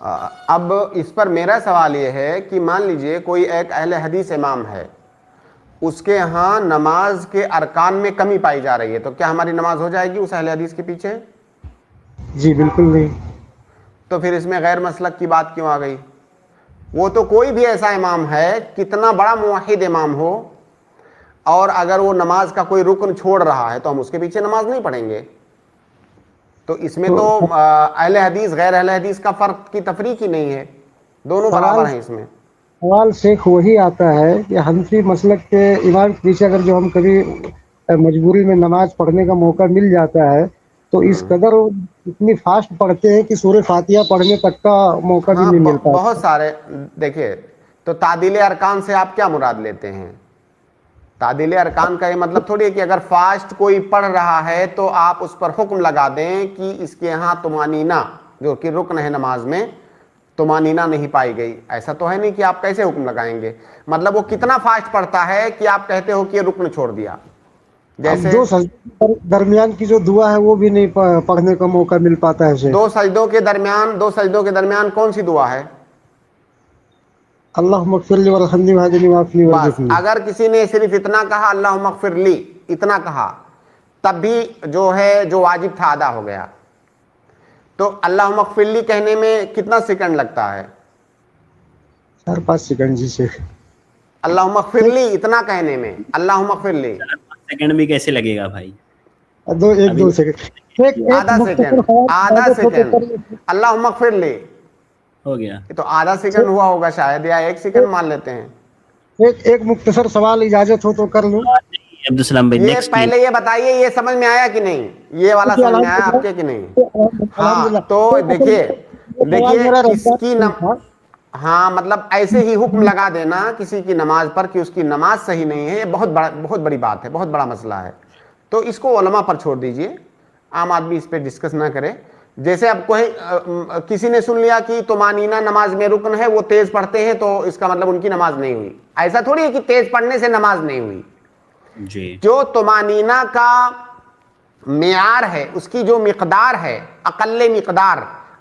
اب اس پر میرا سوال یہ ہے کہ مان لیجئے کوئی ایک اہل حدیث امام ہے، اس کے ہاں نماز کے ارکان میں کمی پائی جا رہی ہے، تو کیا ہماری نماز ہو جائے گی اس اہل حدیث کے پیچھے؟ جی بالکل نہیں۔ تو پھر اس میں غیر مسلک کی بات کیوں آ گئی؟ وہ تو کوئی بھی ایسا امام ہے، کتنا بڑا موحد امام ہو، اور اگر وہ نماز کا کوئی رکن چھوڑ رہا ہے تو ہم اس کے پیچھے نماز نہیں پڑھیں گے۔ تو اس میں تو اہل حدیث غیر اہل حدیث کا فرق کی تفریق ہی نہیں ہے، دونوں برابر ہیں اس میں۔ سوال شیخ وہی آتا ہے کہ حنفی مسلک کے امام کے پیچھے اگر جو ہم کبھی مجبوری میں نماز پڑھنے کا موقع مل جاتا ہے تو اس قدر اتنی فاسٹ پڑھتے ہیں کہ سورہ فاتحہ پڑھنے تک کا موقع بھی ہاں نہیں مل بہت پاتا۔ سارے، دیکھیے تو تعدیل ارکان سے آپ کیا مراد لیتے ہیں؟ تعدیل ارکان کا یہ مطلب تھوڑی ہے کہ اگر فاسٹ کوئی پڑھ رہا ہے تو آپ اس پر حکم لگا دیں کہ اس کے ہاں طمانینہ جو کہ رکن ہے نماز میں، طمانینہ نہیں پائی گئی، ایسا تو ہے نہیں کہ آپ کیسے حکم لگائیں گے؟ مطلب وہ کتنا فاسٹ پڑھتا ہے کہ آپ کہتے ہو کہ یہ رکن چھوڑ دیا؟ اب جیسے دو سجدوں کے درمیان کی جو دعا ہے وہ بھی نہیں پڑھنے کا موقع مل پاتا ہے شیخ۔ دو سجدوں کے درمیان کون سی دعا ہے؟ اللہم اغفر لی وارحمنی واہدنی وعافنی بس وارزقنی۔ اگر کسی نے صرف اتنا کہا اللہم اغفر لی، اتنا کہا، تب بھی جو ہے جو واجب تھا ادا ہو گیا۔ تو اللہم اغفر لی کہنے میں کتنا سیکنڈ لگتا ہے؟ 4-5 سیکنڈ جی شیخ۔ اللہم اغفر لی اتنا کہنے میں، اللہم اغفر لی 4-5 سیکنڈ بھی کیسے لگے گا بھائی؟ ایک ابھی دو سیکنڈ ایک آدھا مختصر سیکنڈ، خیال آدھا اجازت ہو تو سیکنڈ، کریے۔ اللہم اغفر لی، ہو گیا۔ تو آدھا سیکنڈ ہوا ہوگا شاید، یا 1 سیکنڈ مان لیتے ہیں۔ ایک مختصر سوال اجازت ہو تو کر لوں؟ عبدالسلام بھائی یہ نیکسٹ پلیز۔ پہلے یہ بتائیے یہ سمجھ میں آیا کہ نہیں؟ یہ والا سمجھ میں آیا آپ کے کہ نہیں؟ ہاں الحمدللہ۔ تو دیکھیے سوال میرا کس کی رمضان تھا۔ ہاں مطلب ایسے ہی حکم لگا دینا کسی کی نماز پر کہ اس کی نماز صحیح نہیں ہے، یہ بہت بڑی بات ہے، بہت بڑا مسئلہ ہے۔ تو اس کو علماء پر چھوڑ دیجئے، عام آدمی اس پہ ڈسکس نہ کرے۔ جیسے اب کوئی کسی نے سن لیا کہ طمانینہ نماز میں رکن ہے، وہ تیز پڑھتے ہیں تو اس کا مطلب ان کی نماز نہیں ہوئی، ایسا تھوڑی ہے کہ تیز پڑھنے سے نماز نہیں ہوئی۔ جی جو طمانینہ کا معیار ہے، اس کی جو مقدار ہے، اقل مقدار،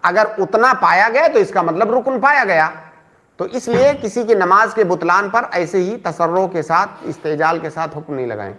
اگر اتنا پایا گیا تو اس کا مطلب رکن پایا گیا۔ تو اس لیے کسی کی نماز کے بطلان پر ایسے ہی تسرع کے ساتھ، استعجال کے ساتھ حکم نہیں لگائیں۔